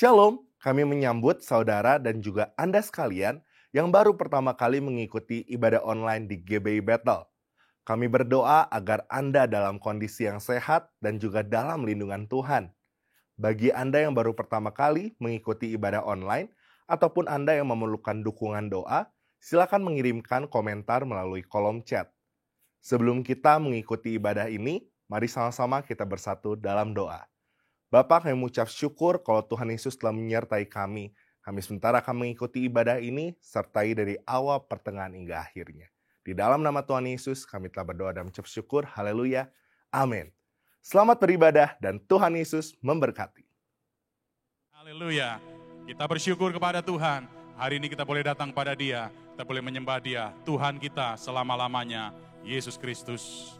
Shalom, kami menyambut saudara dan juga Anda sekalian yang baru pertama kali mengikuti ibadah online di GBI Bethel. Kami berdoa agar Anda dalam kondisi yang sehat dan juga dalam lindungan Tuhan. Bagi Anda yang baru pertama kali mengikuti ibadah online, ataupun Anda yang memerlukan dukungan doa, silakan mengirimkan komentar melalui kolom chat. Sebelum kita mengikuti ibadah ini, mari sama-sama kita bersatu dalam doa. Bapa, kami mengucap syukur kalau Tuhan Yesus telah menyertai kami. Kami sementara akan mengikuti ibadah ini, sertai dari awal, pertengahan, hingga akhirnya. Di dalam nama Tuhan Yesus, kami telah berdoa dan mengucap syukur. Haleluya. Amin. Selamat beribadah dan Tuhan Yesus memberkati. Haleluya. Kita bersyukur kepada Tuhan. Hari ini kita boleh datang pada Dia. Kita boleh menyembah Dia. Tuhan kita selama-lamanya. Yesus Kristus.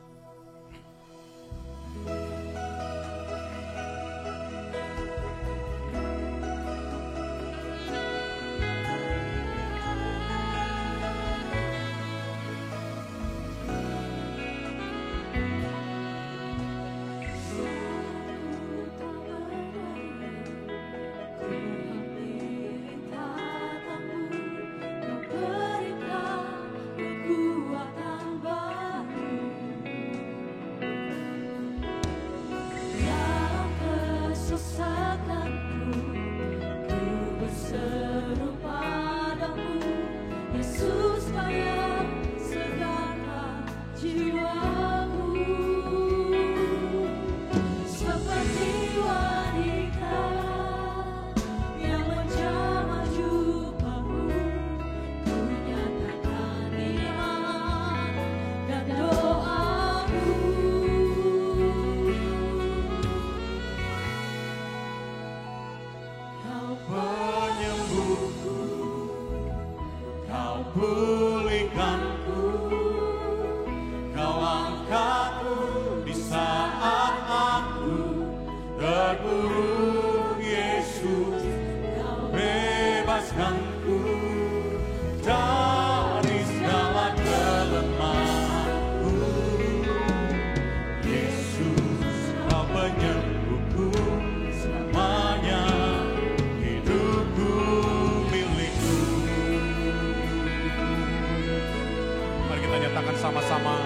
Sama-sama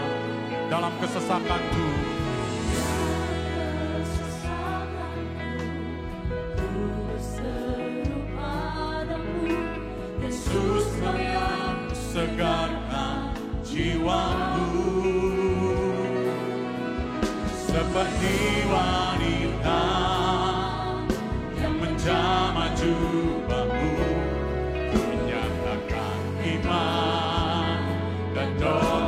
dalam kesesakanku. Yesus Kau yang segarkan jiwaku, seperti wanita yang menjamah jubahmu, menyatakan iman dan doa.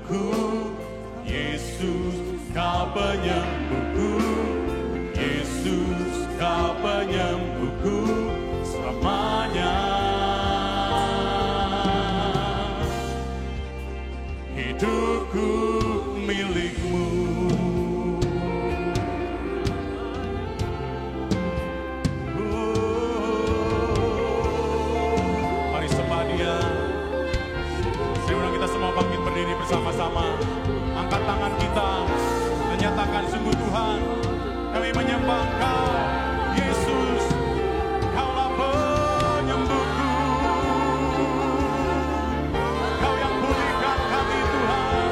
penyembuhku, Yesus kau penyembuhku, Yesus kau penyembuhku selamanya. Hidupku milikmu. Mari sembah Dia. Saya undang kita semua bangkit berdiri bersama-sama. Angkat tangan kita dan nyatakan, sungguh Tuhan, kami menyembah Engkau, Yesus, Kaulah penyembuhku. Kau yang pulihkan kami, Tuhan.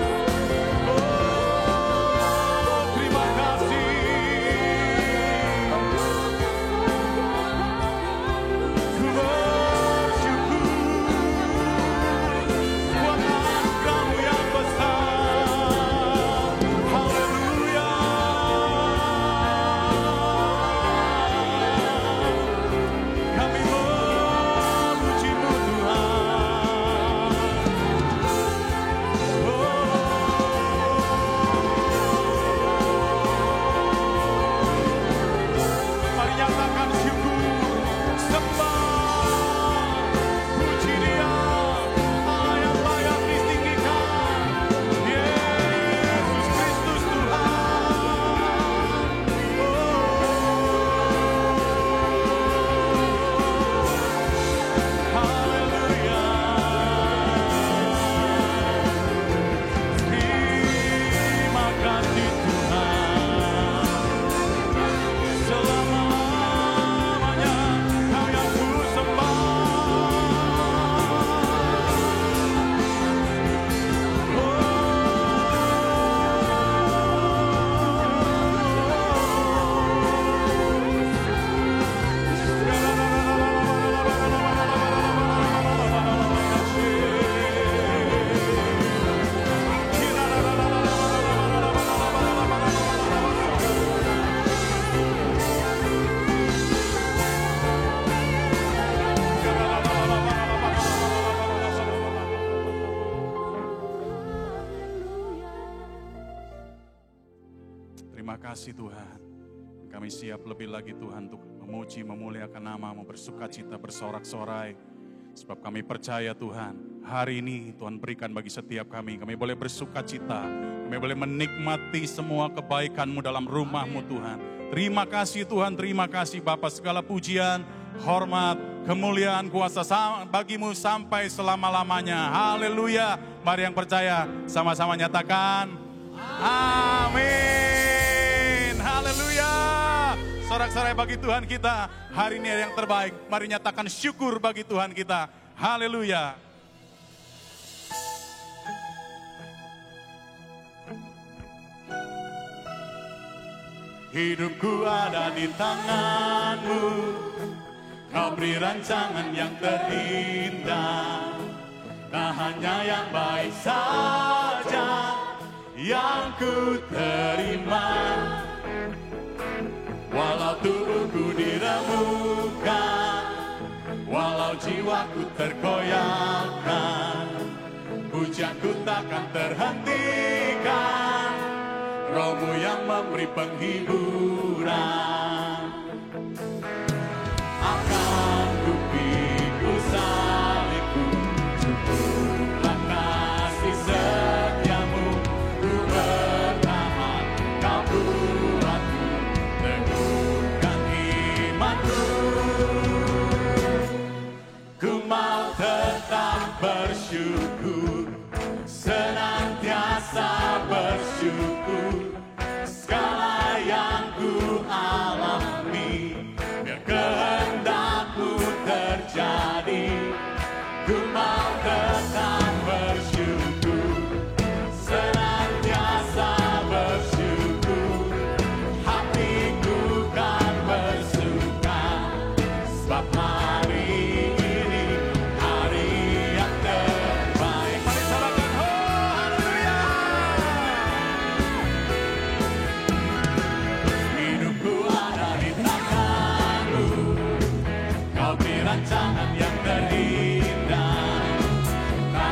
Oh, terima kasih. Ku bersyukur buat anugerah-Mu yang besar. Haleluya. Kami memuji-Mu, Tuhan. Mari nyatakan syukur, sembah, puji Dia, Allah yang layak ditinggikan, Yesus Kristus Tuhan. Haleluya. Terima kasih Tuhan. Selama-lamanya Kau yang ku sembah. Terima kasih Tuhan. Kami siap lebih lagi Tuhan untuk memuji, memuliakan nama-Mu, bersukacita, bersorak-sorai. Sebab kami percaya Tuhan, hari ini Tuhan berikan bagi setiap kami. Kami boleh bersukacita, kami boleh menikmati semua kebaikan-Mu dalam rumah-Mu Tuhan. Terima kasih Tuhan, terima kasih Bapa, segala pujian, hormat, kemuliaan, kuasa bagi-Mu sampai selama-lamanya. Haleluya. Mari yang percaya sama-sama nyatakan, amin. Haleluya. Sorak-sorai bagi Tuhan kita. Hari ini yang terbaik. Mari nyatakan syukur bagi Tuhan kita. Haleluya. Hidupku ada di tangan-Mu. Kau beri rancangan yang terindah. Tak hanya yang baik saja yang ku terima. Walau tubuhku diremukkan, walau jiwaku terkoyakkan, pujianku takkan terhentikan. Roh-Mu yang memberi penghiburan. Akan ku pikul salibku, cukuplah kasih setia-Mu. Ku bertahan, Kau buatku, teguhkan imanku. Ku mau tetap bersyukur, senantiasa bersyukur. Segala yang ku alami, biar kehendak-Mu terjadi. Ku mau tetap bersyukur, senantiasa bersyukur. Hatiku kan bersuka, sebab hari ini hari yang terbaik. Mari sabarkan, oh haleluya. Hidupku ada di tangan-Mu. Kau beri rancangan yang terindah. Tak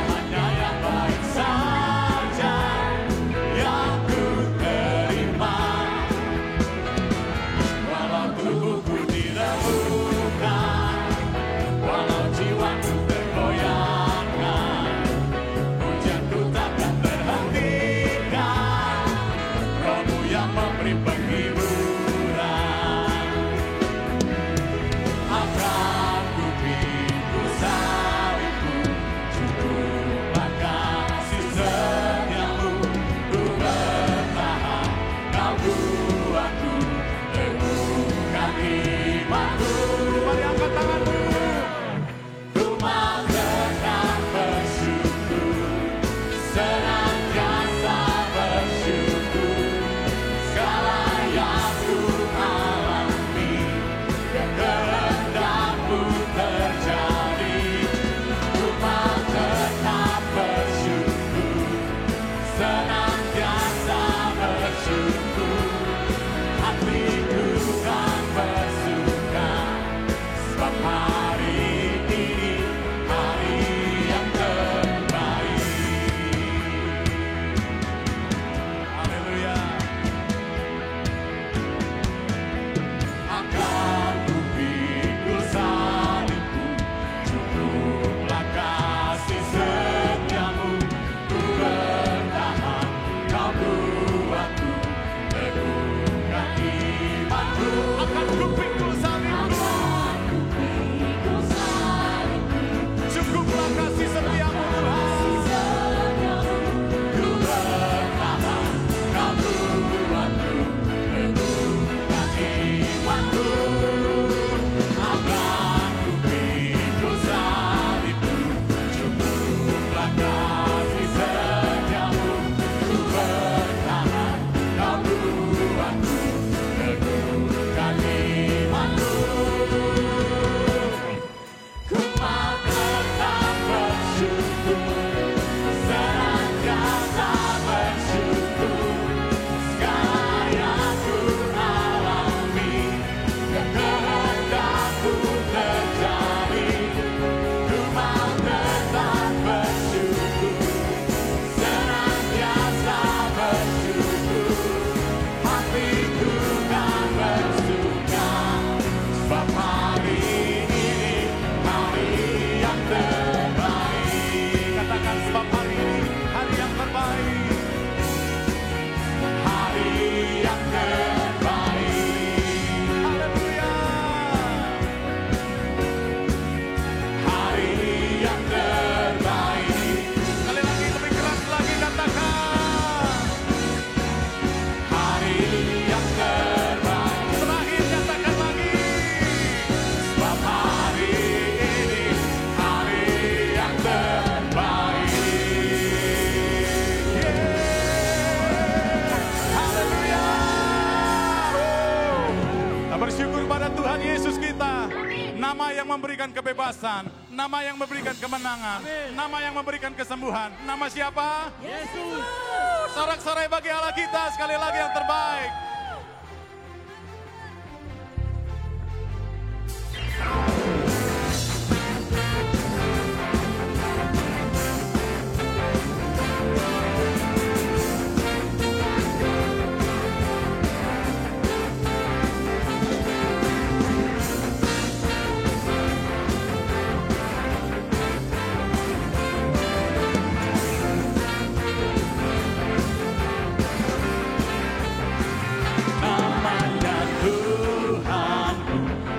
pembebasan, nama yang memberikan kemenangan, nama yang memberikan kesembuhan. Nama siapa? Yesus. Sorak-sorai bagi Allah kita, sekali lagi yang terbaik. Namanya Tuhanku,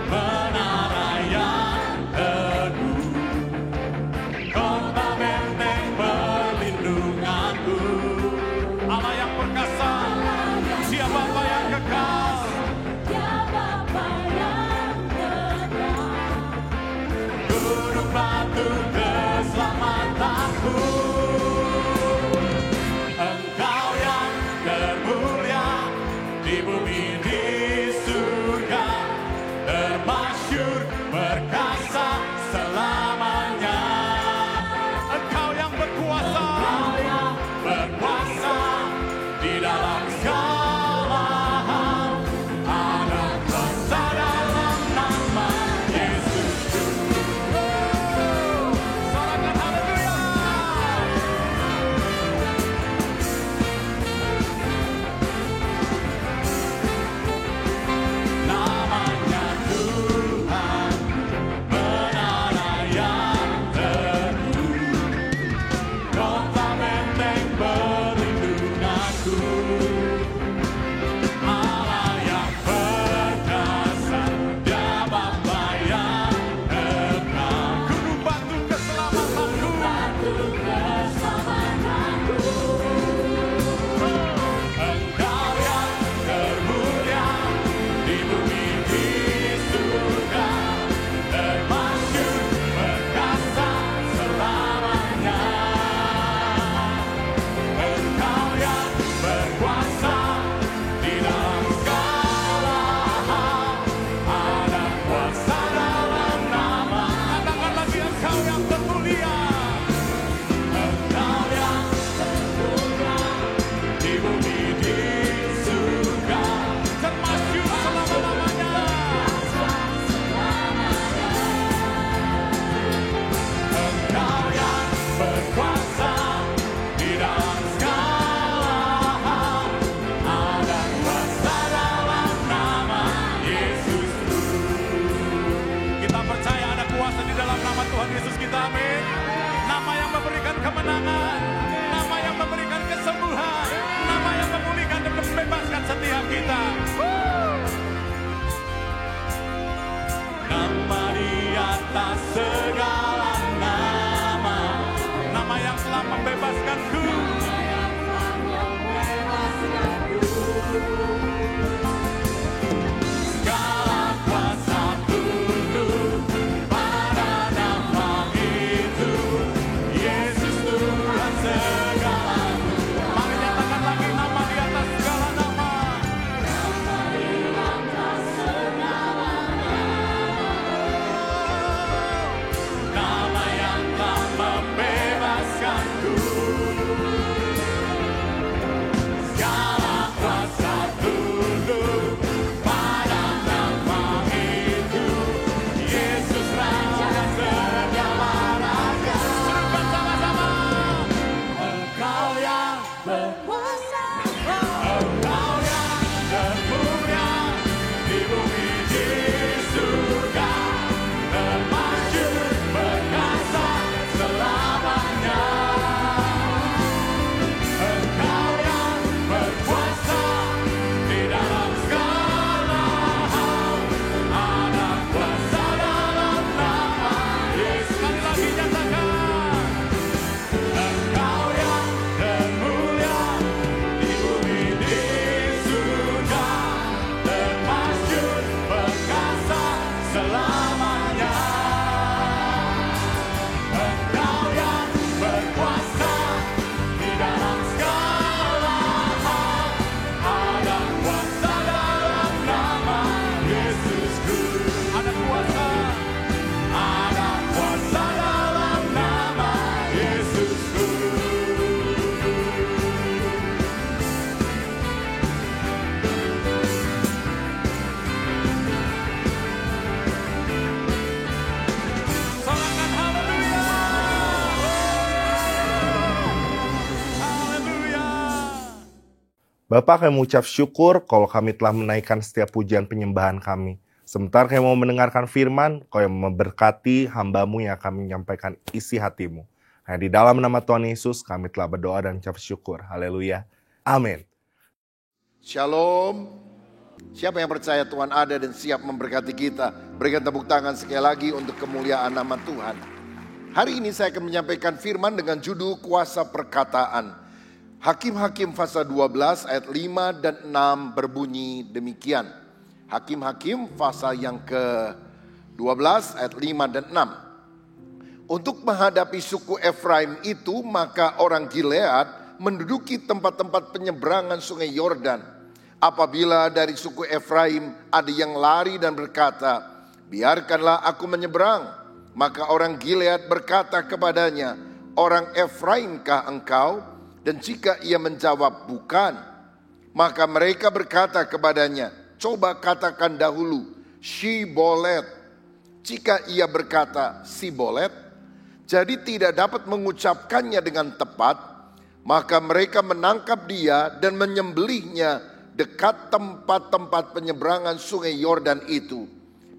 menara yang teguh, kota benteng perlindunganku. Allah yang perkasa, Dia Bapa yang kekal. Gunung batu keselamatanku, Engkau yang termulia di bumi di surga, termasyur perkasa selamanya. Engkau yang berkuasa, Berkuasa di dalam segala hal, ada kuasa dalam nama Yesus. sorakan haleluya. Namanya Tuhan, menara yang teguh, kota benteng perlindunganku. Allah yang perkasa, Dia Bapa yang kekal. Gunung batu keselamatanku, Engkau yang termulia di bumi di surga, termasyur perkasa selamanya. Engkau yang berkuasa di dalam segala hal, ada kuasa dalam nama. katakan lagi Engkau yang termulia. Engkau yang termulia di bumi di surga, Termasyur selama-lamanya. Engkau yang berkuasa di dalam segala hal, ada kuasa dalam nama Yesus. Kita percaya ada kuasa di dalam nama Tuhan Yesus kita, amin. Nama yang memberikan kemenangan, nama yang memberikan kesembuhan, nama yang memulihkan dan membebaskan setiap kita. Nama di atas segala nama, Nama yang telah membebaskanku, segala kuasa tunduk pada nama itu. Yesus Tuhan segala. mari nyatakan lagi nama di atas segala nama. Nama yang telah membebaskanku. Bapa, kami mengucap syukur kalau kami telah menaikkan setiap pujian penyembahan kami. Sebentar kami mau mendengarkan firman, kau yang memberkati hamba-Mu yang akan menyampaikan isi hati-Mu. Nah, di dalam nama Tuhan Yesus kami telah berdoa dan ucap syukur. Haleluya. Amin. Shalom. Siapa yang percaya Tuhan ada dan siap memberkati kita? Berikan tepuk tangan sekali lagi untuk kemuliaan nama Tuhan. Hari ini saya akan menyampaikan firman dengan judul kuasa perkataan. Hakim-Hakim pasal 12 ayat 5 dan 6 berbunyi demikian. Hakim-Hakim pasal yang ke-12 ayat 5 dan 6. Untuk menghadapi suku Efraim itu, maka orang Gilead menduduki tempat-tempat penyeberangan sungai Yordan. Apabila dari suku Efraim ada yang lari dan berkata, biarkanlah aku menyeberang, maka orang Gilead berkata kepadanya, orang Efraimkah engkau? Dan jika ia menjawab bukan, maka mereka berkata kepadanya, coba katakan dahulu Shibolet. Jika ia berkata Sibolet, jadi tidak dapat mengucapkannya dengan tepat, maka mereka menangkap dia dan menyembelihnya dekat tempat-tempat penyeberangan sungai Yordan itu.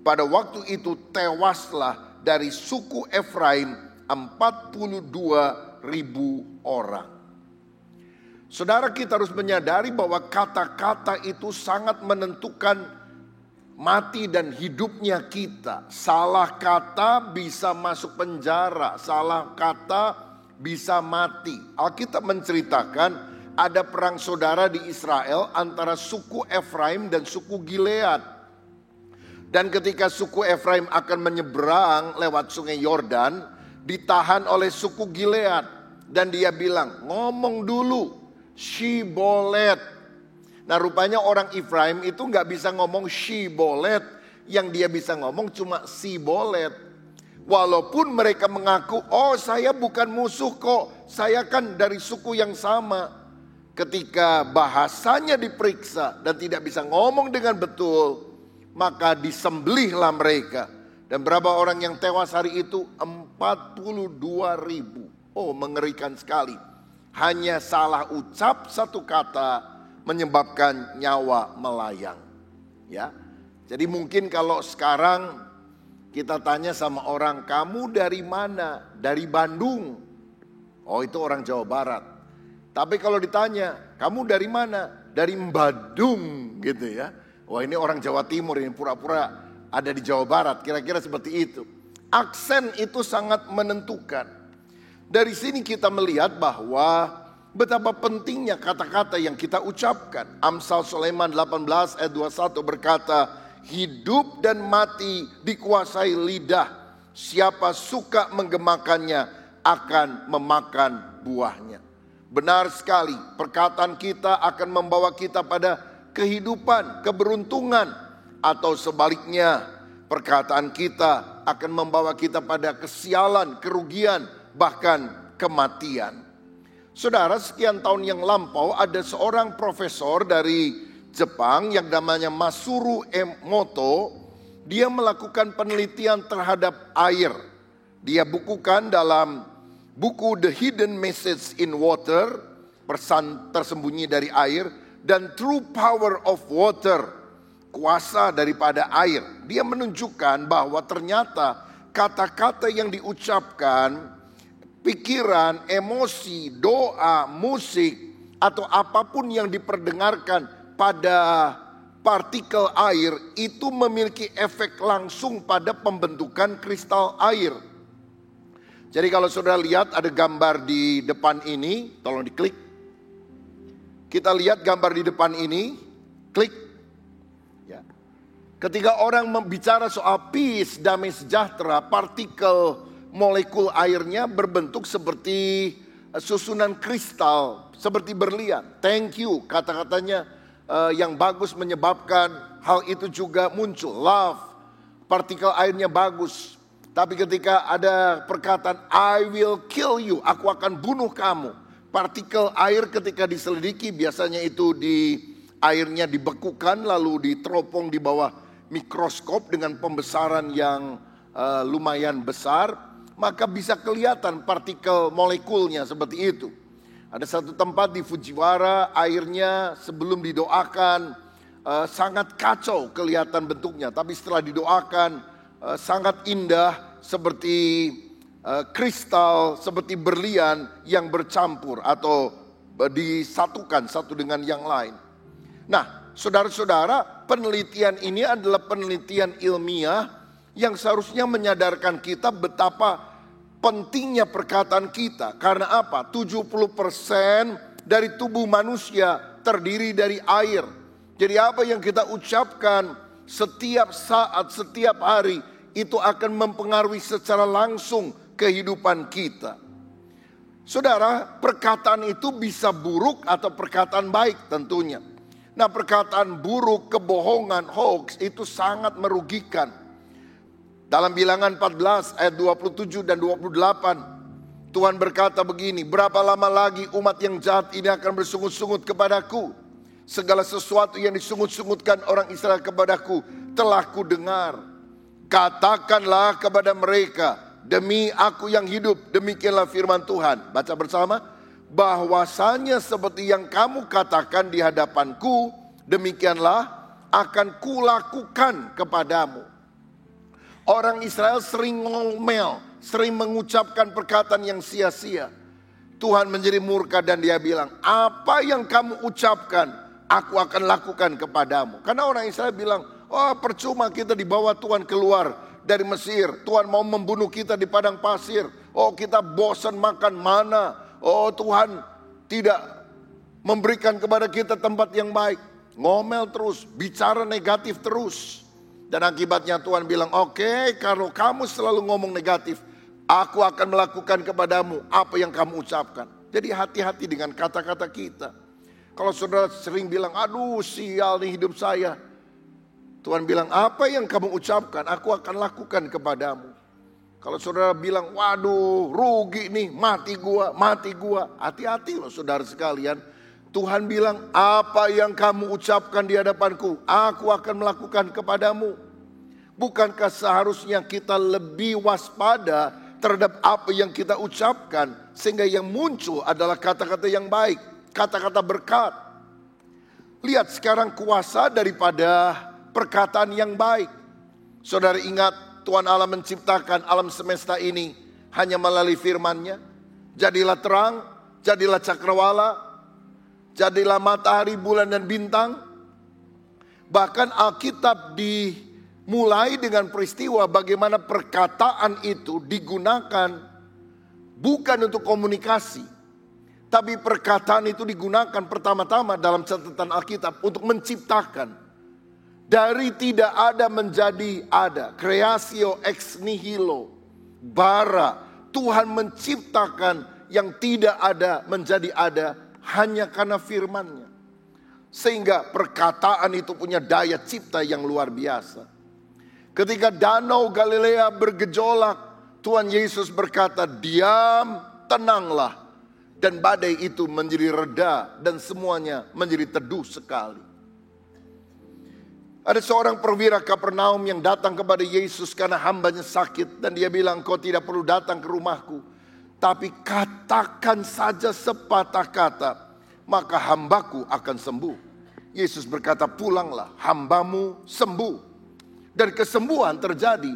Pada waktu itu tewaslah dari suku Efraim 42.000 orang. Saudara, kita harus menyadari bahwa kata-kata itu sangat menentukan mati dan hidupnya kita. Salah kata bisa masuk penjara, salah kata bisa mati. Alkitab menceritakan ada perang saudara di Israel antara suku Efraim dan suku Gilead. Dan ketika suku Efraim akan menyeberang lewat sungai Yordan, ditahan oleh suku Gilead. Dan dia bilang, ngomong dulu, Shibolet. Nah, rupanya orang Efraim itu gak bisa ngomong Shibolet. Yang dia bisa ngomong cuma Sibolet. Walaupun mereka mengaku, oh saya bukan musuh kok, saya kan dari suku yang sama. Ketika bahasanya diperiksa dan tidak bisa ngomong dengan betul, maka disembelihlah mereka. Dan berapa orang yang tewas hari itu? 42.000. Oh, mengerikan sekali. Hanya salah ucap satu kata menyebabkan nyawa melayang. Ya. Jadi mungkin kalau sekarang kita tanya sama orang, kamu dari mana? Dari Bandung. Oh, itu orang Jawa Barat. Tapi kalau ditanya, kamu dari mana? Dari Badung gitu ya. Wah, ini orang Jawa Timur, ini pura-pura ada di Jawa Barat. Kira-kira seperti itu. Aksen itu sangat menentukan. Dari sini kita melihat bahwa betapa pentingnya kata-kata yang kita ucapkan. Amsal Sulaiman 18 ayat 21 berkata, hidup dan mati dikuasai lidah. Siapa suka menggemakannya akan memakan buahnya. Benar sekali, perkataan kita akan membawa kita pada kehidupan, keberuntungan. Atau sebaliknya, perkataan kita akan membawa kita pada kesialan, kerugian, bahkan kematian. Saudara, sekian tahun yang lampau ada seorang profesor dari Jepang yang namanya Masaru Emoto. Dia melakukan penelitian terhadap air. Dia bukukan dalam buku The Hidden Message in Water, pesan tersembunyi dari air, dan True Power of Water, kuasa daripada air. Dia menunjukkan bahwa ternyata kata-kata yang diucapkan, pikiran, emosi, doa, musik, atau apapun yang diperdengarkan pada partikel air itu memiliki efek langsung pada pembentukan kristal air. Jadi kalau saudara lihat ada gambar di depan ini, tolong diklik. Kita lihat gambar di depan ini, klik. Ya. Ketika orang bicara soal peace, damai sejahtera, partikel molekul airnya berbentuk seperti susunan kristal, seperti berlian. Thank you, kata-katanya yang bagus menyebabkan hal itu juga muncul. Love, partikel airnya bagus. Tapi ketika ada perkataan I will kill you, aku akan bunuh kamu. Partikel air ketika diselidiki biasanya itu airnya dibekukan lalu diteropong di bawah mikroskop dengan pembesaran yang lumayan besar. Maka bisa kelihatan partikel molekulnya seperti itu. Ada satu tempat di Fujiwara, airnya sebelum didoakan sangat kacau kelihatan bentuknya. Tapi setelah didoakan sangat indah seperti kristal, seperti berlian yang bercampur atau disatukan satu dengan yang lain. Nah, saudara-saudara, penelitian ini adalah penelitian ilmiah yang seharusnya menyadarkan kita betapa pentingnya perkataan kita. Karena apa? 70% dari tubuh manusia terdiri dari air. Jadi apa yang kita ucapkan setiap saat, setiap hari, itu akan mempengaruhi secara langsung kehidupan kita. Saudara, perkataan itu bisa buruk atau perkataan baik tentunya. Nah, perkataan buruk, kebohongan, hoax itu sangat merugikan. Dalam Bilangan 14 ayat 27 dan 28, Tuhan berkata begini, berapa lama lagi umat yang jahat ini akan bersungut-sungut kepadaku? Segala sesuatu yang disungut-sungutkan orang Israel kepadaku telah kudengar. Katakanlah kepada mereka, demi aku yang hidup, demikianlah firman Tuhan. Baca bersama, bahwasanya seperti yang kamu katakan di hadapanku, demikianlah akan kulakukan kepadamu. Orang Israel sering ngomel, sering mengucapkan perkataan yang sia-sia. Tuhan menjadi murka dan dia bilang, apa yang kamu ucapkan, aku akan lakukan kepadamu. Karena orang Israel bilang, oh percuma kita dibawa Tuhan keluar dari Mesir. Tuhan mau membunuh kita di padang pasir. Oh kita bosan makan mana. Oh Tuhan tidak memberikan kepada kita tempat yang baik. Ngomel terus, bicara negatif terus. Dan akibatnya Tuhan bilang, oke, kalau kamu selalu ngomong negatif, aku akan melakukan kepadamu apa yang kamu ucapkan. Jadi hati-hati dengan kata-kata kita. Kalau saudara sering bilang, aduh sial nih hidup saya. Tuhan bilang, apa yang kamu ucapkan, aku akan lakukan kepadamu. Kalau saudara bilang, waduh rugi nih, mati gua. Hati-hati loh saudara sekalian. Tuhan bilang, apa yang kamu ucapkan di hadapanku, aku akan melakukan kepadamu. Bukankah seharusnya kita lebih waspada terhadap apa yang kita ucapkan, sehingga yang muncul adalah kata-kata yang baik, kata-kata berkat. Lihat sekarang kuasa daripada perkataan yang baik. Saudara ingat Tuhan Allah menciptakan alam semesta ini hanya melalui firman-Nya. Jadilah terang, jadilah cakrawala, jadilah matahari, bulan dan bintang. Bahkan Alkitab dimulai dengan peristiwa bagaimana perkataan itu digunakan bukan untuk komunikasi. Tapi perkataan itu digunakan pertama-tama dalam catatan Alkitab untuk menciptakan. Dari tidak ada menjadi ada. Creatio ex nihilo. Bara. Tuhan menciptakan yang tidak ada menjadi ada. Hanya karena firman-Nya. Sehingga perkataan itu punya daya cipta yang luar biasa. Ketika danau Galilea bergejolak, Tuhan Yesus berkata, diam, tenanglah. Dan badai itu menjadi reda dan semuanya menjadi teduh sekali. Ada seorang perwira Kapernaum yang datang kepada Yesus karena hambanya sakit. Dan dia bilang, kau tidak perlu datang ke rumahku. Tapi katakan saja sepatah kata, maka hambaku akan sembuh. Yesus berkata, pulanglah, hambamu sembuh. Dan kesembuhan terjadi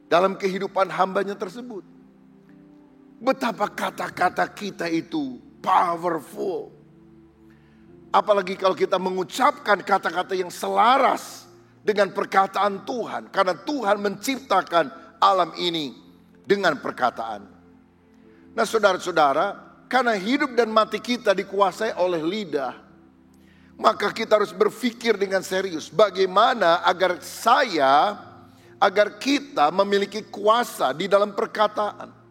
dalam kehidupan hambanya tersebut. Betapa kata-kata kita itu powerful. Apalagi kalau kita mengucapkan kata-kata yang selaras dengan perkataan Tuhan. Karena Tuhan menciptakan alam ini dengan perkataan. Nah saudara-saudara, karena hidup dan mati kita dikuasai oleh lidah, maka kita harus berpikir dengan serius. Bagaimana agar kita memiliki kuasa di dalam perkataan.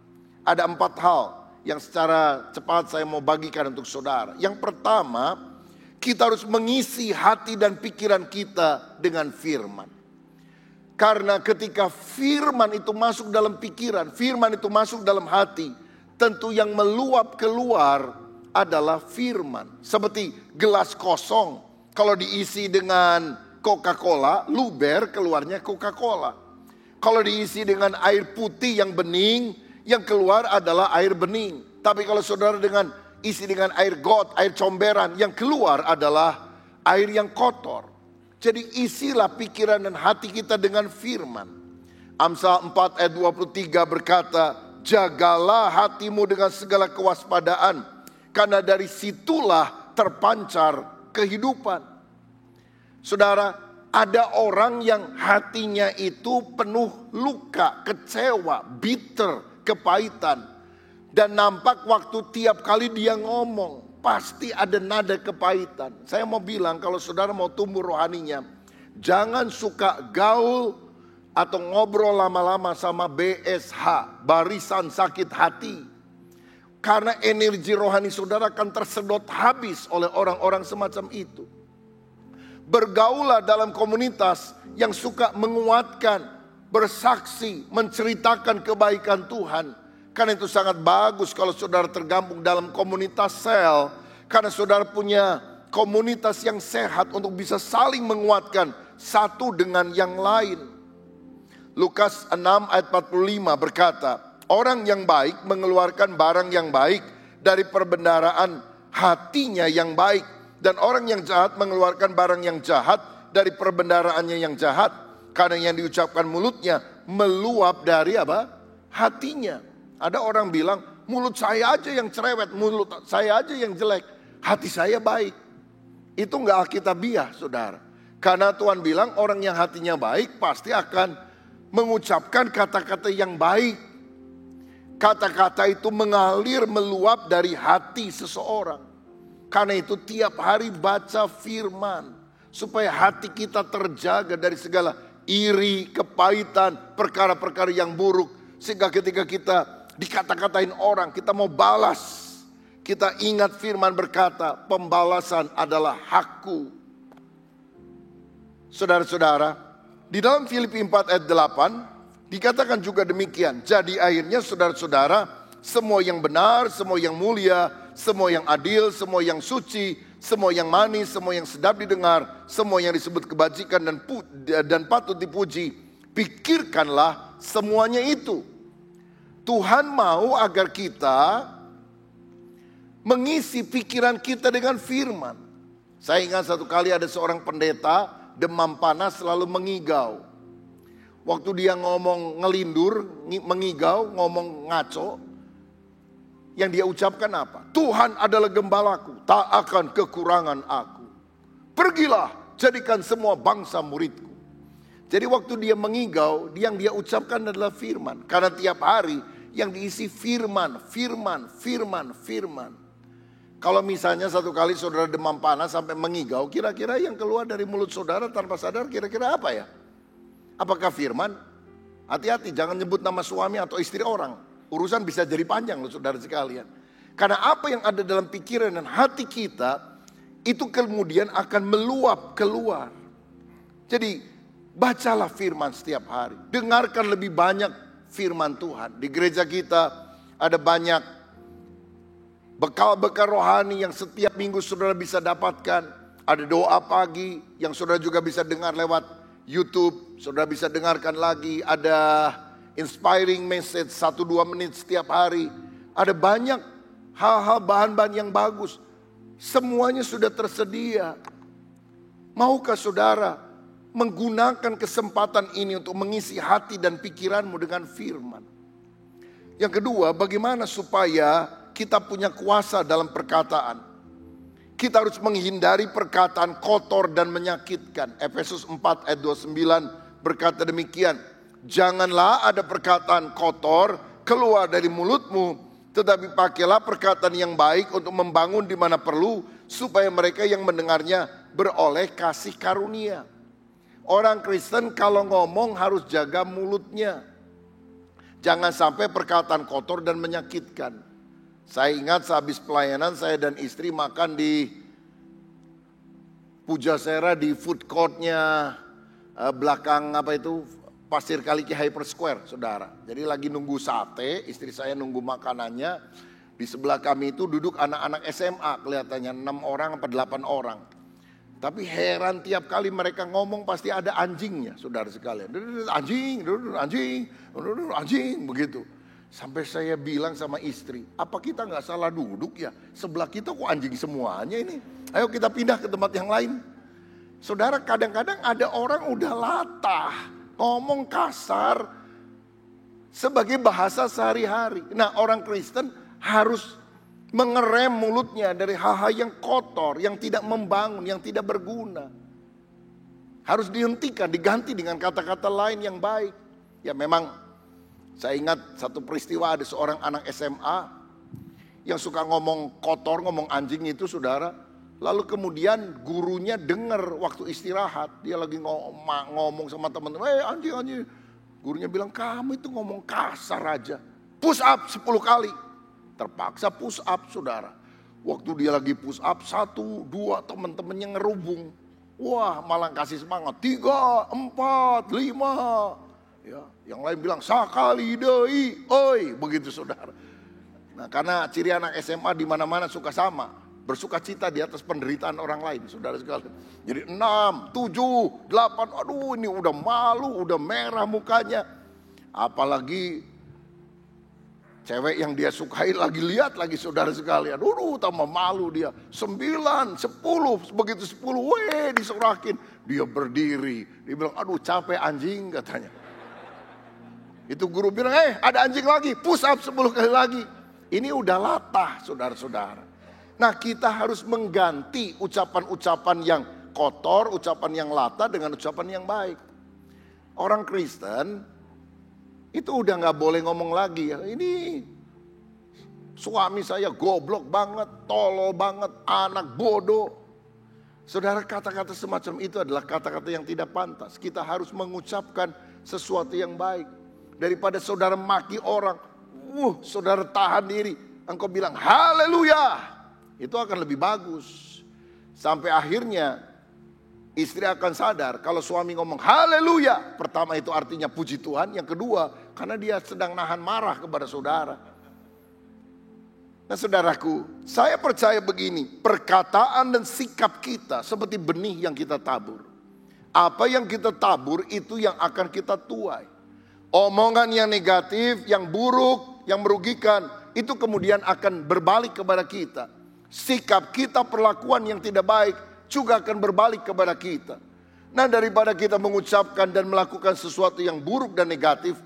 Ada 4 hal yang secara cepat saya mau bagikan untuk saudara. Yang pertama, kita harus mengisi hati dan pikiran kita dengan firman. Karena ketika firman itu masuk dalam pikiran, firman itu masuk dalam hati, tentu yang meluap keluar adalah firman. Seperti gelas kosong, kalau diisi dengan Coca-Cola, luber keluarnya Coca-Cola. Kalau diisi dengan air putih yang bening, yang keluar adalah air bening. Tapi kalau saudara dengan isi dengan air got, air comberan. Yang keluar adalah air yang kotor. Jadi isilah pikiran dan hati kita dengan firman. Amsal 4 ayat 23 berkata, jagalah hatimu dengan segala kewaspadaan, karena dari situlah terpancar kehidupan. Saudara, ada orang yang hatinya itu penuh luka, kecewa, bitter, kepahitan. Dan nampak waktu tiap kali dia ngomong, pasti ada nada kepahitan. Saya mau bilang, kalau saudara mau tumbuh rohaninya, jangan suka gaul atau ngobrol lama-lama sama BSH, barisan sakit hati. Karena energi rohani saudara akan tersedot habis oleh orang-orang semacam itu. Bergaulah dalam komunitas yang suka menguatkan, bersaksi, menceritakan kebaikan Tuhan. Karena itu sangat bagus kalau saudara tergabung dalam komunitas sel. Karena saudara punya komunitas yang sehat untuk bisa saling menguatkan satu dengan yang lain. Lukas 6 ayat 45 berkata, orang yang baik mengeluarkan barang yang baik dari perbendaharaan hatinya yang baik. Dan orang yang jahat mengeluarkan barang yang jahat dari perbendaharaannya yang jahat. Karena yang diucapkan mulutnya meluap dari apa? Hatinya. Ada orang bilang, mulut saya aja yang cerewet, mulut saya aja yang jelek. Hati saya baik. Itu enggak alkitabiah, saudara. Karena Tuhan bilang orang yang hatinya baik pasti akan mengucapkan kata-kata yang baik. Kata-kata itu mengalir meluap dari hati seseorang. Karena itu tiap hari baca firman. Supaya hati kita terjaga dari segala iri, kepahitan, perkara-perkara yang buruk. Sehingga ketika kita dikata-katain orang, kita mau balas. Kita ingat firman berkata, pembalasan adalah hakku. Saudara-saudara, di dalam Filipi 4 ayat 8 dikatakan juga demikian. Jadi akhirnya saudara-saudara, semua yang benar, semua yang mulia, semua yang adil, semua yang suci, semua yang manis, semua yang sedap didengar, semua yang disebut kebajikan dan patut dipuji, pikirkanlah semuanya itu. Tuhan mau agar kita mengisi pikiran kita dengan firman. Saya ingat satu kali ada seorang pendeta demam panas selalu mengigau. Waktu dia ngomong ngelindur, mengigau, ngomong ngaco, yang dia ucapkan apa? Tuhan adalah gembalaku, tak akan kekurangan aku. Pergilah, jadikan semua bangsa muridku. Jadi waktu dia mengigau, yang dia ucapkan adalah firman. Karena tiap hari yang diisi firman. Kalau misalnya satu kali saudara demam panas sampai mengigau, kira-kira yang keluar dari mulut saudara tanpa sadar kira-kira apa ya? Apakah firman? Hati-hati, jangan nyebut nama suami atau istri orang. Urusan bisa jadi panjang loh saudara sekalian. Karena apa yang ada dalam pikiran dan hati kita, itu kemudian akan meluap keluar. Jadi bacalah firman setiap hari. Dengarkan lebih banyak firman Tuhan. Di gereja kita ada banyak bekal-bekal rohani yang setiap minggu saudara bisa dapatkan. Ada doa pagi yang saudara juga bisa dengar lewat YouTube. Saudara bisa dengarkan lagi. Ada inspiring message 1-2 menit setiap hari. Ada banyak hal-hal bahan-bahan yang bagus. Semuanya sudah tersedia. Maukah saudara menggunakan kesempatan ini untuk mengisi hati dan pikiranmu dengan firman? Yang kedua, bagaimana supaya kita punya kuasa dalam perkataan? Kita harus menghindari perkataan kotor dan menyakitkan. Efesus 4 ayat 29 berkata demikian. Janganlah ada perkataan kotor keluar dari mulutmu, tetapi pakailah perkataan yang baik untuk membangun di mana perlu, supaya mereka yang mendengarnya beroleh kasih karunia. Orang Kristen kalau ngomong harus jaga mulutnya. Jangan sampai perkataan kotor dan menyakitkan. Saya ingat sehabis pelayanan saya dan istri makan di Pujasera di food courtnya belakang apa itu Pasir Kaliki Hyper Square, saudara. Jadi lagi nunggu sate, istri saya nunggu makanannya. Di sebelah kami itu duduk anak-anak SMA kelihatannya 6 orang atau 8 orang. Tapi heran tiap kali mereka ngomong pasti ada anjingnya, saudara sekalian. Anjing, anjing, anjing, begitu. Sampai saya bilang sama istri, apa kita nggak salah duduk ya? Sebelah kita kok anjing semuanya ini. Ayo kita pindah ke tempat yang lain. Saudara, kadang-kadang ada orang udah latah, ngomong kasar sebagai bahasa sehari-hari. Nah, orang Kristen harus mengerem mulutnya dari hal-hal yang kotor, yang tidak membangun, yang tidak berguna. Harus dihentikan, diganti dengan kata-kata lain yang baik. Ya memang saya ingat satu peristiwa, ada seorang anak SMA yang suka ngomong kotor, ngomong anjing itu, saudara. Lalu kemudian gurunya dengar waktu istirahat, dia lagi ngomong sama teman-teman, anjing. Gurunya bilang, kamu itu ngomong kasar aja. Push up 10 kali. Terpaksa push up, saudara. Waktu dia lagi push up, 1, 2 teman-temannya ngerubung. Wah, malah kasih semangat. 3, 4, 5. Ya, yang lain bilang sakali deui, oi, begitu saudara. Nah, karena ciri anak SMA di mana-mana suka sama, bersuka cita di atas penderitaan orang lain, saudara sekalian. Jadi 6, 7, 8, aduh ini udah malu, udah merah mukanya. Apalagi cewek yang dia sukai lagi lihat lagi, saudara sekalian. Aduh, tambah malu dia. 9, 10, begitu 10, disorakin. Dia berdiri, dia bilang, aduh capek anjing katanya. Itu guru bilang, ada anjing lagi, push up 10 kali lagi. Ini udah latah, saudara-saudara. Nah, kita harus mengganti ucapan-ucapan yang kotor, ucapan yang latah dengan ucapan yang baik. Orang Kristen itu udah gak boleh ngomong lagi, ini suami saya goblok banget, tolol banget, anak bodoh. Saudara, kata-kata semacam itu adalah kata-kata yang tidak pantas. Kita harus mengucapkan sesuatu yang baik. Daripada saudara maki orang, saudara tahan diri, engkau bilang haleluya, itu akan lebih bagus. Sampai akhirnya istri akan sadar kalau suami ngomong haleluya, pertama itu artinya puji Tuhan, yang kedua karena dia sedang nahan marah kepada saudara. Nah, saudaraku, saya percaya begini, perkataan dan sikap kita seperti benih yang kita tabur. Apa yang kita tabur itu yang akan kita tuai. Omongan yang negatif, yang buruk, yang merugikan, itu kemudian akan berbalik kepada kita. Sikap kita, perlakuan yang tidak baik juga akan berbalik kepada kita. Nah, daripada kita mengucapkan dan melakukan sesuatu yang buruk dan negatif,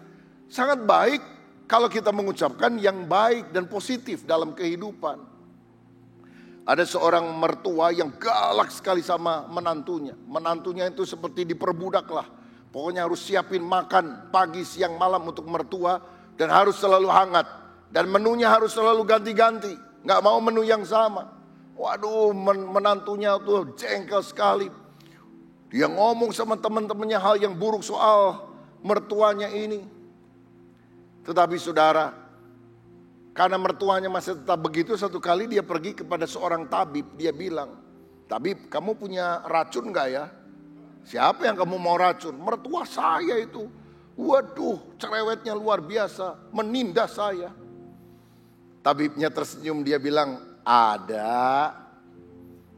sangat baik kalau kita mengucapkan yang baik dan positif dalam kehidupan. Ada seorang mertua yang galak sekali sama menantunya. Menantunya itu seperti diperbudak lah. Pokoknya harus siapin makan pagi, siang, malam untuk mertua. Dan harus selalu hangat. Dan menunya harus selalu ganti-ganti. Gak mau menu yang sama. Waduh, menantunya tuh jengkel sekali. Dia ngomong sama teman-temannya hal yang buruk soal mertuanya ini. Tetapi saudara, karena mertuanya masih tetap begitu, satu kali dia pergi kepada seorang tabib. Dia bilang, tabib, kamu punya racun gak ya? Siapa yang kamu mau racun? Mertua saya itu. Waduh, cerewetnya luar biasa, menindas saya. Tabibnya tersenyum, dia bilang, ada.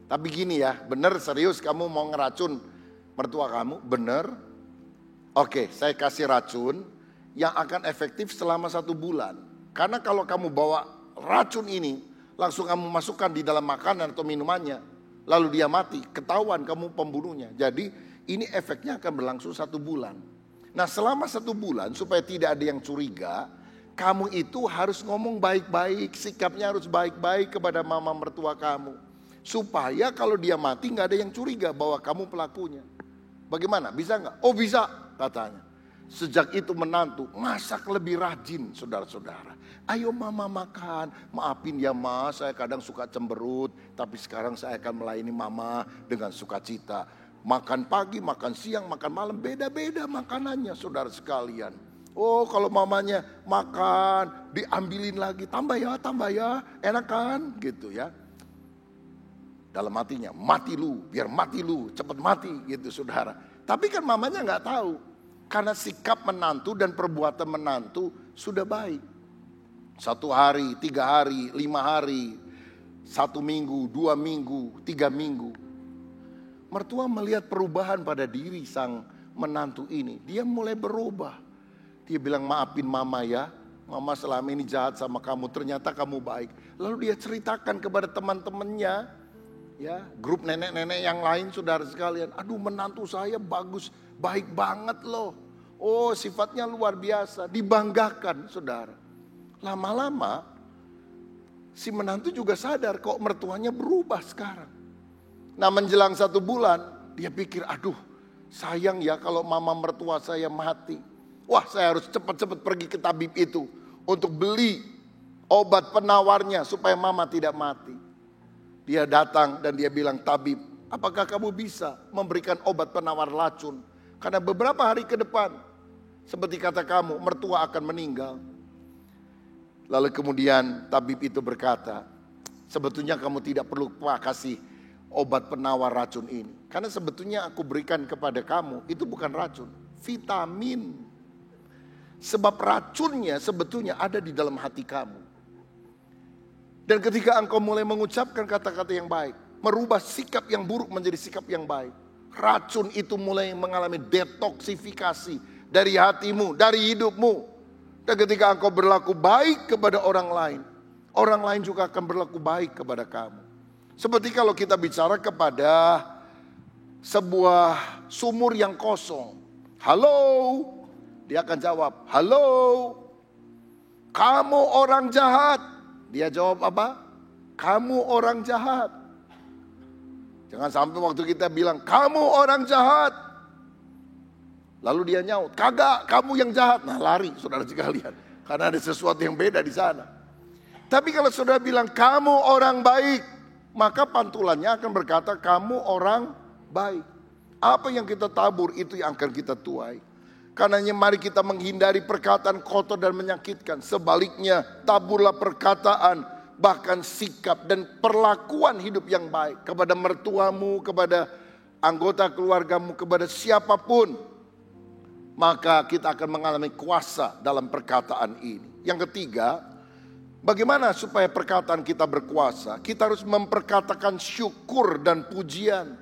Tapi gini ya, bener serius kamu mau ngeracun mertua kamu? Bener? Oke, saya kasih racun yang akan efektif selama 1 bulan. Karena kalau kamu bawa racun ini, langsung kamu masukkan di dalam makanan atau minumannya, lalu dia mati, ketahuan kamu pembunuhnya. Jadi ini efeknya akan berlangsung 1 bulan. Nah, selama 1 bulan supaya tidak ada yang curiga, kamu itu harus ngomong baik-baik, sikapnya harus baik-baik kepada mama mertua kamu. Supaya kalau dia mati gak ada yang curiga bahwa kamu pelakunya. Bagaimana? Bisa gak? Oh bisa, katanya. Sejak itu menantu masak lebih rajin, saudara-saudara. Ayo mama makan, maafin ya ma, saya kadang suka cemberut, tapi sekarang saya akan melayani mama dengan sukacita. Makan pagi, makan siang, makan malam, beda-beda makanannya, saudara sekalian. Oh, kalau mamanya makan, diambilin lagi, tambah ya, enak kan, gitu ya. Dalam hatinya, mati lu, biar mati lu, cepat mati, gitu saudara. Tapi kan mamanya nggak tahu, karena sikap menantu dan perbuatan menantu sudah baik. 1 hari, 3 hari, 5 hari, 1 minggu, 2 minggu, 3 minggu. Mertua melihat perubahan pada diri sang menantu ini. Dia mulai berubah. Dia bilang maafin mama ya. mama selama ini jahat sama kamu, ternyata kamu baik. Lalu dia ceritakan kepada teman-temannya, ya, grup nenek-nenek yang lain, saudara sekalian. Aduh, menantu saya bagus, baik banget loh. Oh, sifatnya luar biasa, dibanggakan, saudara. Lama-lama si menantu juga sadar kok mertuanya berubah sekarang. Nah, menjelang 1 bulan, dia pikir, aduh, sayang ya kalau mama mertua saya mati. Wah, saya harus cepat-cepat pergi ke tabib itu untuk beli obat penawarnya supaya mama tidak mati. Dia datang dan dia bilang, tabib, apakah kamu bisa memberikan obat penawar racun? Karena beberapa hari ke depan, seperti kata kamu, mertua akan meninggal. Lalu kemudian tabib itu berkata, sebetulnya kamu tidak perlu kasih obat penawar racun ini. Karena sebetulnya aku berikan kepada kamu, itu bukan racun, vitamin. Sebab racunnya sebetulnya ada di dalam hati kamu. Dan ketika engkau mulai mengucapkan kata-kata yang baik, merubah sikap yang buruk menjadi sikap yang baik, racun itu mulai mengalami detoksifikasi dari hatimu, dari hidupmu. Dan ketika engkau berlaku baik kepada orang lain juga akan berlaku baik kepada kamu. Seperti kalau kita bicara kepada sebuah sumur yang kosong. Halo, dia akan jawab, halo, kamu orang jahat. Dia jawab apa? Kamu orang jahat. Jangan sampai waktu kita bilang, kamu orang jahat, lalu dia nyaut, kagak, kamu yang jahat. Nah, lari saudara sekalian, karena ada sesuatu yang beda di sana. Tapi kalau saudara bilang, kamu orang baik, maka pantulannya akan berkata, kamu orang baik. Apa yang kita tabur, itu yang akan kita tuai. Karenanya mari kita menghindari perkataan kotor dan menyakitkan. Sebaliknya, taburlah perkataan, bahkan sikap dan perlakuan hidup yang baik kepada mertuamu, kepada anggota keluargamu, kepada siapapun. Maka kita akan mengalami kuasa dalam perkataan ini. Yang ketiga, bagaimana supaya perkataan kita berkuasa? Kita harus memperkatakan syukur dan pujian.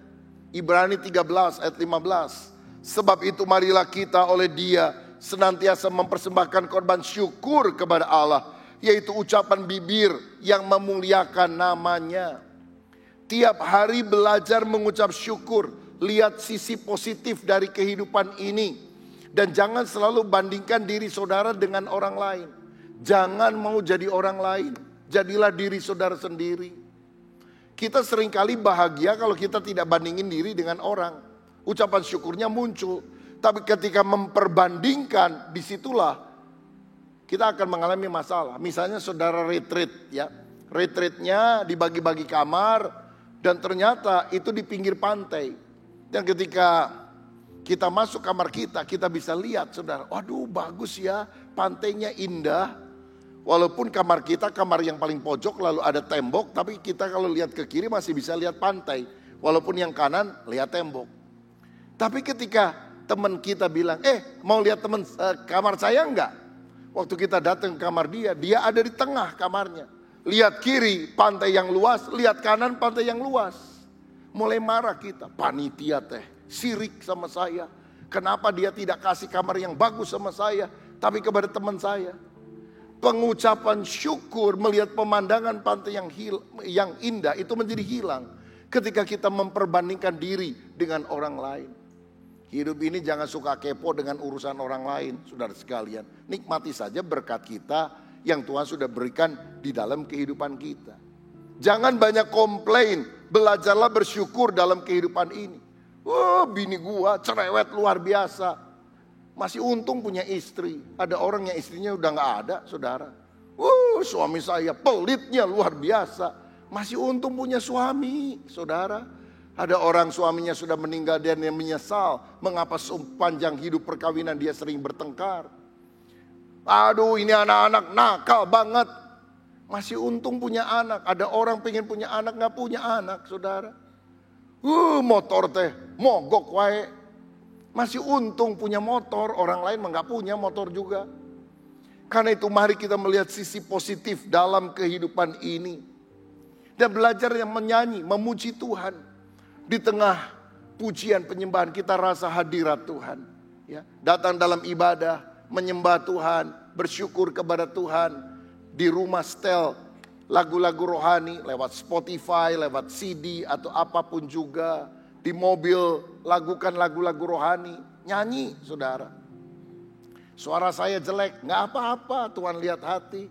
Ibrani 13 ayat 15. Sebab itu marilah kita oleh Dia senantiasa mempersembahkan korban syukur kepada Allah, yaitu ucapan bibir yang memuliakan namanya. Tiap hari belajar mengucap syukur. Lihat sisi positif dari kehidupan ini. Dan jangan selalu bandingkan diri saudara dengan orang lain. Jangan mau jadi orang lain. Jadilah diri saudara sendiri. Kita seringkali bahagia kalau kita tidak bandingin diri dengan orang. Ucapan syukurnya muncul. Tapi ketika memperbandingkan, disitulah kita akan mengalami masalah. Misalnya saudara retreat, ya, retreatnya dibagi-bagi kamar dan ternyata itu di pinggir pantai. Dan ketika kita masuk kamar kita bisa lihat, saudara, waduh bagus ya, pantainya indah. Walaupun kamar kita kamar yang paling pojok, lalu ada tembok, tapi kita kalau lihat ke kiri masih bisa lihat pantai. Walaupun yang kanan lihat tembok. Tapi ketika teman kita bilang, mau lihat kamar saya enggak? Waktu kita datang ke kamar dia ada di tengah kamarnya. Lihat kiri pantai yang luas, lihat kanan pantai yang luas. Mulai marah kita, panitia sirik sama saya. Kenapa dia tidak kasih kamar yang bagus sama saya, tapi kepada teman saya. Pengucapan syukur melihat pemandangan pantai yang indah itu menjadi hilang ketika kita memperbandingkan diri dengan orang lain. Hidup ini jangan suka kepo dengan urusan orang lain, saudara sekalian. Nikmati saja berkat kita yang Tuhan sudah berikan di dalam kehidupan kita. Jangan banyak komplain, belajarlah bersyukur dalam kehidupan ini. Bini gua cerewet luar biasa. Masih untung punya istri. Ada orang yang istrinya udah gak ada, saudara. Suami saya pelitnya luar biasa. Masih untung punya suami, saudara. Ada orang suaminya sudah meninggal dan dia menyesal. Mengapa sepanjang hidup perkawinan dia sering bertengkar. Aduh, ini anak-anak nakal banget. Masih untung punya anak. Ada orang pengen punya anak gak punya anak, saudara. Motor mogok wae. Masih untung punya motor. Orang lain gak punya motor juga. Karena itu mari kita melihat sisi positif dalam kehidupan ini. Dan belajar yang menyanyi, memuji Tuhan. Di tengah pujian penyembahan kita rasa hadirat Tuhan. Ya, datang dalam ibadah, menyembah Tuhan, bersyukur kepada Tuhan. Di rumah setel lagu-lagu rohani lewat Spotify, lewat CD atau apapun juga. Di mobil lagukan lagu-lagu rohani. Nyanyi saudara. Suara saya jelek, gak apa-apa, Tuhan lihat hati.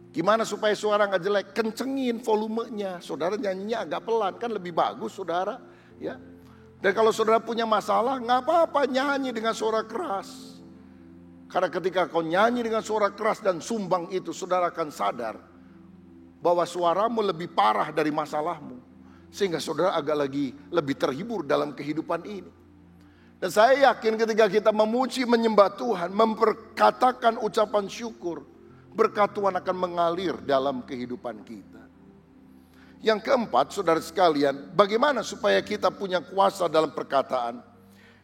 Gimana supaya suara gak jelek? Kencengin volumenya. Saudara nyanyinya agak pelan, kan lebih bagus saudara. Ya. Dan kalau saudara punya masalah, gak apa-apa nyanyi dengan suara keras. Karena ketika kau nyanyi dengan suara keras dan sumbang itu, saudara akan sadar bahwa suaramu lebih parah dari masalahmu. Sehingga saudara agak lagi lebih terhibur dalam kehidupan ini. Dan saya yakin ketika kita memuji, menyembah Tuhan, memperkatakan ucapan syukur, berkat Tuhan akan mengalir dalam kehidupan kita. Yang keempat, saudara sekalian, bagaimana supaya kita punya kuasa dalam perkataan?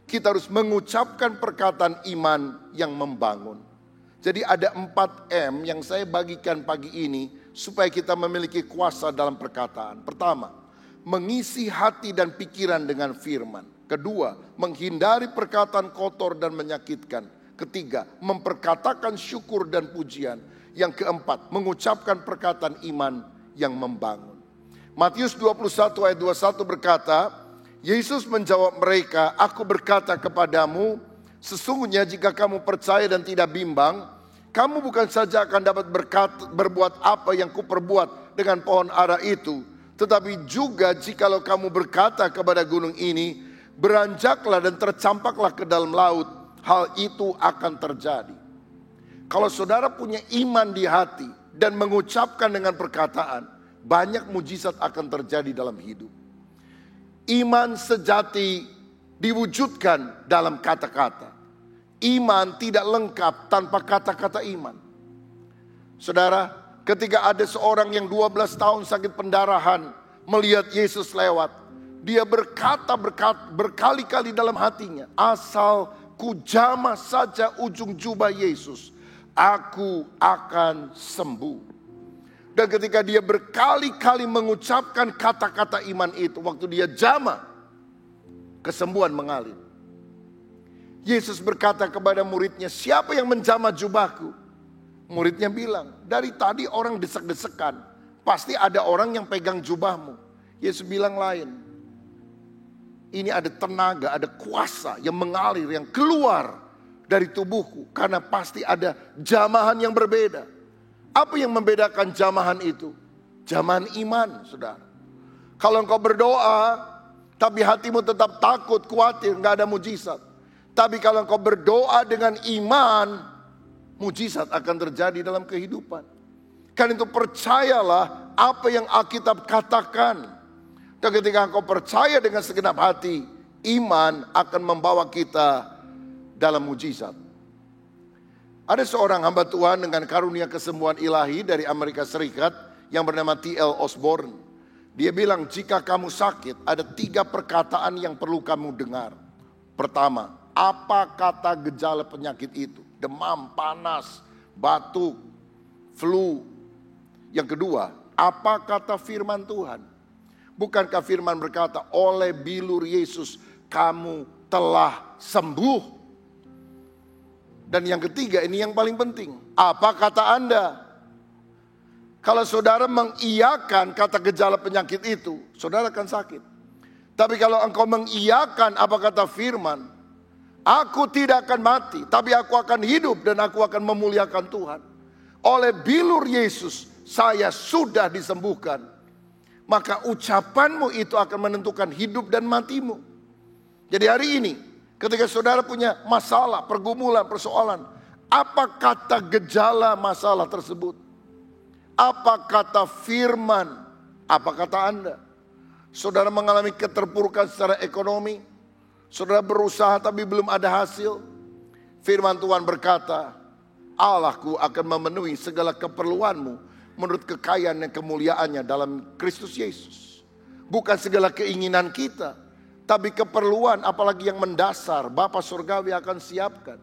Kita harus mengucapkan perkataan iman yang membangun. Jadi ada 4M yang saya bagikan pagi ini supaya kita memiliki kuasa dalam perkataan. Pertama, mengisi hati dan pikiran dengan firman. Kedua, menghindari perkataan kotor dan menyakitkan. Ketiga, memperkatakan syukur dan pujian. Yang keempat, mengucapkan perkataan iman yang membangun. Matius 21 ayat 21 berkata, Yesus menjawab mereka, aku berkata kepadamu, sesungguhnya jika kamu percaya dan tidak bimbang, kamu bukan saja akan dapat berbuat apa yang kuperbuat dengan pohon ara itu, tetapi juga jikalau kamu berkata kepada gunung ini, beranjaklah dan tercampaklah ke dalam laut, hal itu akan terjadi. Kalau saudara punya iman di hati dan mengucapkan dengan perkataan, banyak mujizat akan terjadi dalam hidup. Iman sejati diwujudkan dalam kata-kata. Iman tidak lengkap tanpa kata-kata iman. Saudara, ketika ada seorang yang 12 tahun sakit pendarahan melihat Yesus lewat, dia berkata berkali-kali dalam hatinya, asal ku jamah saja ujung jubah Yesus, aku akan sembuh. Dan ketika dia berkali-kali mengucapkan kata-kata iman itu, waktu dia jamah, kesembuhan mengalir. Yesus berkata kepada muridnya, siapa yang menjamah jubahku? Muridnya bilang, dari tadi orang desek-desekan, pasti ada orang yang pegang jubahmu. Yesus bilang lain. Ini ada tenaga, ada kuasa yang mengalir, yang keluar dari tubuhku. Karena pasti ada jamahan yang berbeda. Apa yang membedakan jamahan itu? Jamahan iman, saudara. Kalau engkau berdoa, tapi hatimu tetap takut, khawatir, gak ada mujizat. Tapi kalau engkau berdoa dengan iman, mujizat akan terjadi dalam kehidupan. Karena itu percayalah apa yang Alkitab katakan. Dan ketika engkau percaya dengan segenap hati, iman akan membawa kita dalam mujizat. Ada seorang hamba Tuhan dengan karunia kesembuhan ilahi dari Amerika Serikat yang bernama T.L. Osborne. Dia bilang, jika kamu sakit, ada 3 perkataan yang perlu kamu dengar. Pertama, apa kata gejala penyakit itu? Demam, panas, batuk, flu. Yang kedua, apa kata firman Tuhan? Bukankah firman berkata, oleh bilur Yesus kamu telah sembuh? Dan yang ketiga, ini yang paling penting. Apa kata Anda? Kalau saudara mengiyakan kata gejala penyakit itu, saudara akan sakit. Tapi kalau engkau mengiyakan apa kata firman, aku tidak akan mati, tapi aku akan hidup dan aku akan memuliakan Tuhan. Oleh bilur Yesus, saya sudah disembuhkan. Maka ucapanmu itu akan menentukan hidup dan matimu. Jadi hari ini, ketika saudara punya masalah, pergumulan, persoalan, apa kata gejala masalah tersebut? Apa kata firman? Apa kata Anda? Saudara mengalami keterpurukan secara ekonomi, saudara berusaha tapi belum ada hasil. Firman Tuhan berkata, Allahku akan memenuhi segala keperluanmu menurut kekayaan dan kemuliaannya dalam Kristus Yesus. Bukan segala keinginan kita, tapi keperluan apalagi yang mendasar Bapa Surgawi akan siapkan.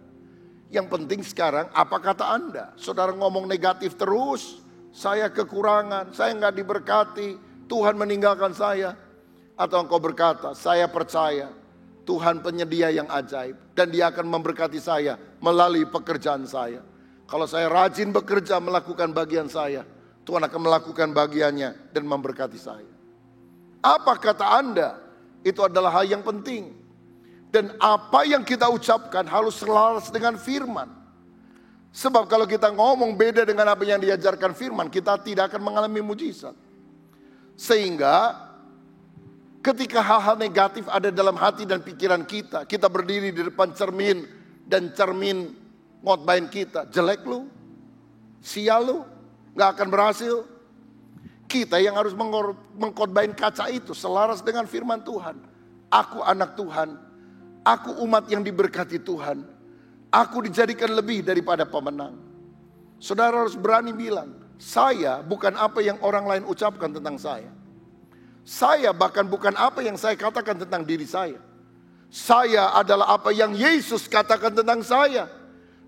Yang penting sekarang apa kata Anda? Saudara ngomong negatif terus, saya kekurangan, saya nggak diberkati, Tuhan meninggalkan saya. Atau engkau berkata, saya percaya Tuhan penyedia yang ajaib dan Dia akan memberkati saya melalui pekerjaan saya. Kalau saya rajin bekerja melakukan bagian saya, Tuhan akan melakukan bagiannya dan memberkati saya. Apa kata Anda? Itu adalah hal yang penting. Dan apa yang kita ucapkan harus selaras dengan firman. Sebab kalau kita ngomong beda dengan apa yang diajarkan firman, kita tidak akan mengalami mujizat. Sehingga ketika hal-hal negatif ada dalam hati dan pikiran kita, kita berdiri di depan cermin dan cermin ngotbahin kita, jelek lu, sial lu, gak akan berhasil. Kita yang harus mengkhotbahin kaca itu selaras dengan firman Tuhan. Aku anak Tuhan, aku umat yang diberkati Tuhan, aku dijadikan lebih daripada pemenang. Saudara harus berani bilang, saya bukan apa yang orang lain ucapkan tentang saya. Saya bahkan bukan apa yang saya katakan tentang diri saya. Saya adalah apa yang Yesus katakan tentang saya.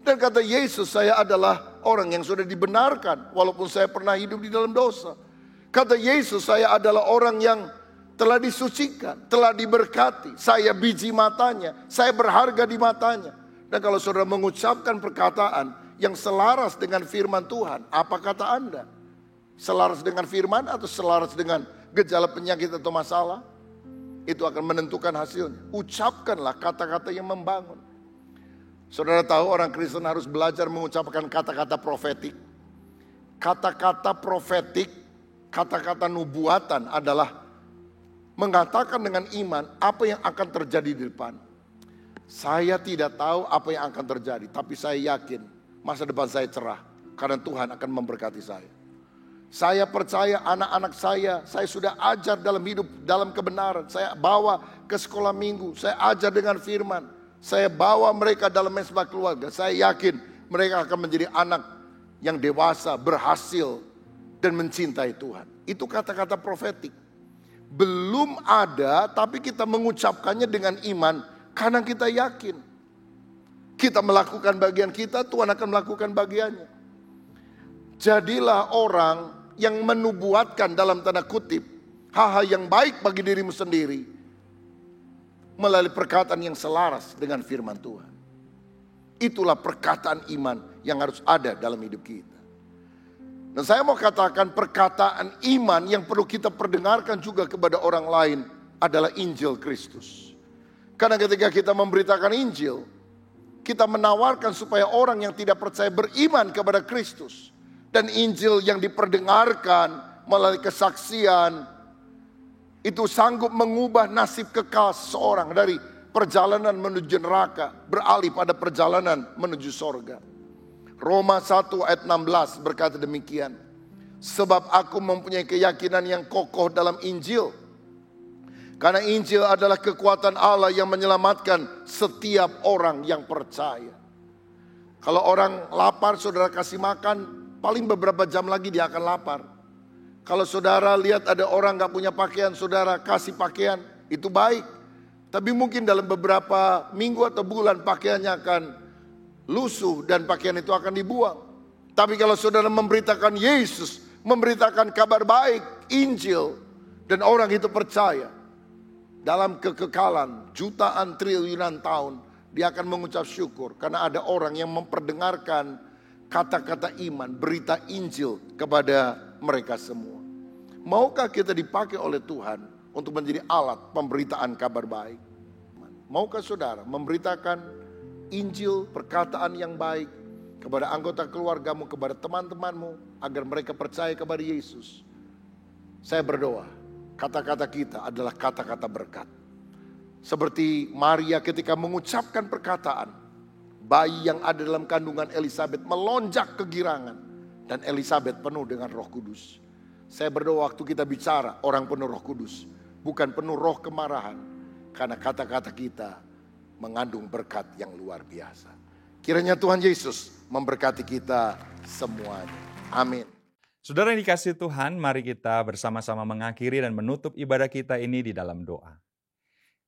Dan kata Yesus, saya adalah orang yang sudah dibenarkan walaupun saya pernah hidup di dalam dosa. Kata Yesus, saya adalah orang yang telah disucikan, telah diberkati. Saya biji matanya, saya berharga di matanya. Dan kalau saudara mengucapkan perkataan yang selaras dengan firman Tuhan, apa kata Anda? Selaras dengan firman atau selaras dengan gejala penyakit atau masalah? Itu akan menentukan hasilnya. Ucapkanlah kata-kata yang membangun. Saudara tahu orang Kristen harus belajar mengucapkan kata-kata profetik. Kata-kata profetik, kata-kata nubuatan adalah mengatakan dengan iman apa yang akan terjadi di depan. Saya tidak tahu apa yang akan terjadi, tapi saya yakin masa depan saya cerah karena Tuhan akan memberkati saya. Saya percaya anak-anak saya sudah ajar dalam hidup, dalam kebenaran. Saya bawa ke sekolah minggu, saya ajar dengan firman. Saya bawa mereka dalam mesbah keluarga. Saya yakin mereka akan menjadi anak yang dewasa, berhasil, dan mencintai Tuhan. Itu kata-kata profetik. Belum ada, tapi kita mengucapkannya dengan iman karena kita yakin. Kita melakukan bagian kita, Tuhan akan melakukan bagiannya. Jadilah orang yang menubuatkan dalam tanda kutip hal-hal yang baik bagi dirimu sendiri melalui perkataan yang selaras dengan firman Tuhan. Itulah perkataan iman yang harus ada dalam hidup kita. Dan saya mau katakan perkataan iman yang perlu kita perdengarkan juga kepada orang lain adalah Injil Kristus. Karena ketika kita memberitakan Injil, kita menawarkan supaya orang yang tidak percaya beriman kepada Kristus. Dan Injil yang diperdengarkan melalui kesaksian itu sanggup mengubah nasib kekal seseorang dari perjalanan menuju neraka beralih pada perjalanan menuju sorga. Roma 1 ayat 16 berkata demikian. Sebab aku mempunyai keyakinan yang kokoh dalam Injil. Karena Injil adalah kekuatan Allah yang menyelamatkan setiap orang yang percaya. Kalau orang lapar, saudara kasih makan, paling beberapa jam lagi dia akan lapar. Kalau saudara lihat ada orang gak punya pakaian, saudara kasih pakaian, itu baik. Tapi mungkin dalam beberapa minggu atau bulan pakaiannya akan lusuh dan pakaian itu akan dibuang. Tapi kalau saudara memberitakan Yesus, memberitakan kabar baik, Injil, dan orang itu percaya, dalam kekekalan jutaan triliunan tahun, dia akan mengucap syukur. Karena ada orang yang memperdengarkan kata-kata iman, berita Injil kepada mereka semua. Maukah kita dipakai oleh Tuhan untuk menjadi alat pemberitaan kabar baik? Maukah saudara memberitakan Injil, perkataan yang baik kepada anggota keluargamu, kepada teman-temanmu, agar mereka percaya kepada Yesus? Saya berdoa, kata-kata kita adalah kata-kata berkat. Seperti Maria ketika mengucapkan perkataan, bayi yang ada dalam kandungan Elizabeth melonjak kegirangan. Dan Elizabeth penuh dengan Roh Kudus. Saya berdoa waktu kita bicara, orang penuh Roh Kudus. Bukan penuh roh kemarahan. Karena kata-kata kita mengandung berkat yang luar biasa. Kiranya Tuhan Yesus memberkati kita semuanya. Amin. Saudara yang dikasihi Tuhan, mari kita bersama-sama mengakhiri dan menutup ibadah kita ini di dalam doa.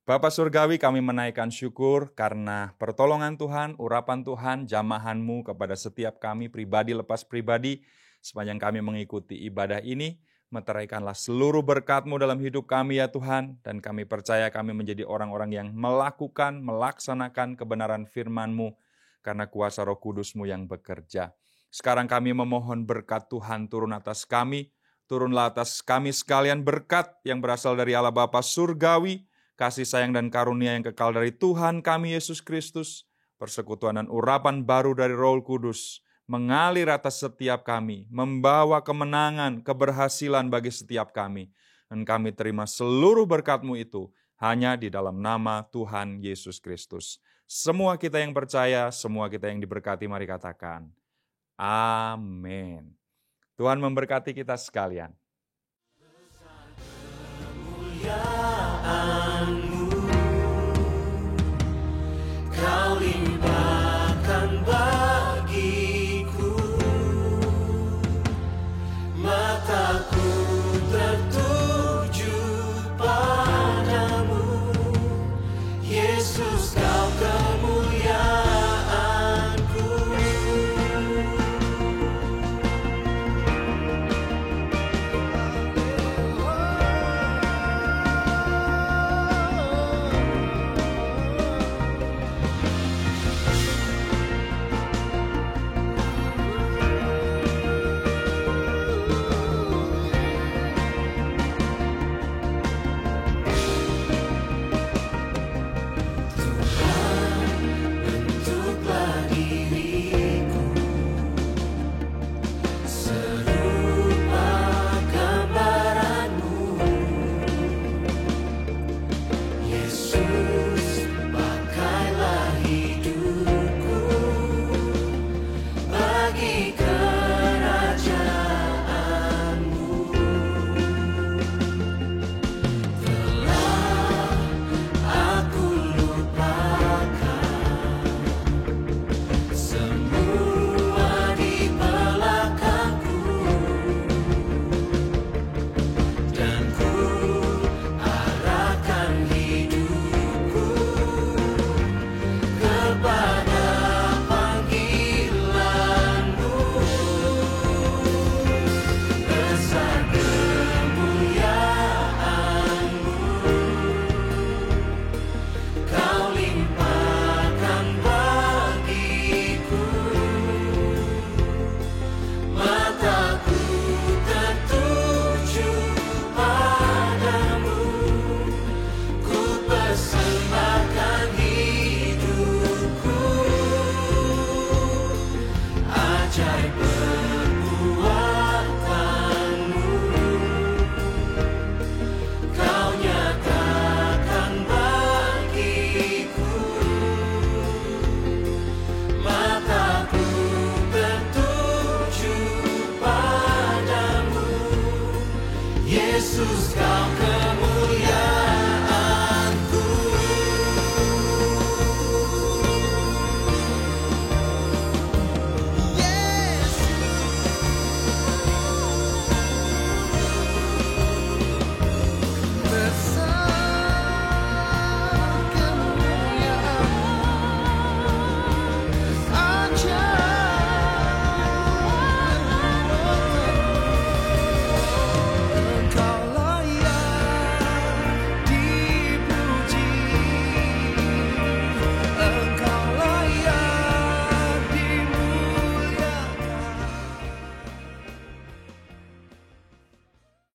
Bapa Surgawi, kami menaikkan syukur karena pertolongan Tuhan, urapan Tuhan, jamahan-Mu kepada setiap kami pribadi lepas pribadi. Sepanjang kami mengikuti ibadah ini, meteraikanlah seluruh berkat-Mu dalam hidup kami ya Tuhan. Dan kami percaya kami menjadi orang-orang yang melakukan, melaksanakan kebenaran firman-Mu. karena kuasa Roh Kudus-Mu yang bekerja. Sekarang kami memohon berkat Tuhan turun atas kami, turunlah atas kami sekalian berkat yang berasal dari Allah Bapa Surgawi, kasih sayang dan karunia yang kekal dari Tuhan kami Yesus Kristus, persekutuan dan urapan baru dari Roh Kudus, mengalir atas setiap kami, membawa kemenangan, keberhasilan bagi setiap kami. Dan kami terima seluruh berkat-Mu itu hanya di dalam nama Tuhan Yesus Kristus. Semua kita yang percaya, semua kita yang diberkati, mari katakan, amin. Tuhan memberkati kita sekalian. Kau limpahkan bagiku, mataku tertuju padamu, Yesus Kau kemuliaanku. Bentuklah diriku serupa gambaran-Mu, Yesus, pakailah hidupku bagi kerajaan-Mu. Telah aku lupakan semua di belakangku, dan ku arahkan hidupku kepada panggilan-Mu. Besar kemuliaan-Mu, Kau limpahkan bagiku, mataku tertuju padamu, ku persembahkan hidupku, ajaib perbuatan-Mu, Kau nyatakan bagiku, mataku tertuju padamu, Yesus Kau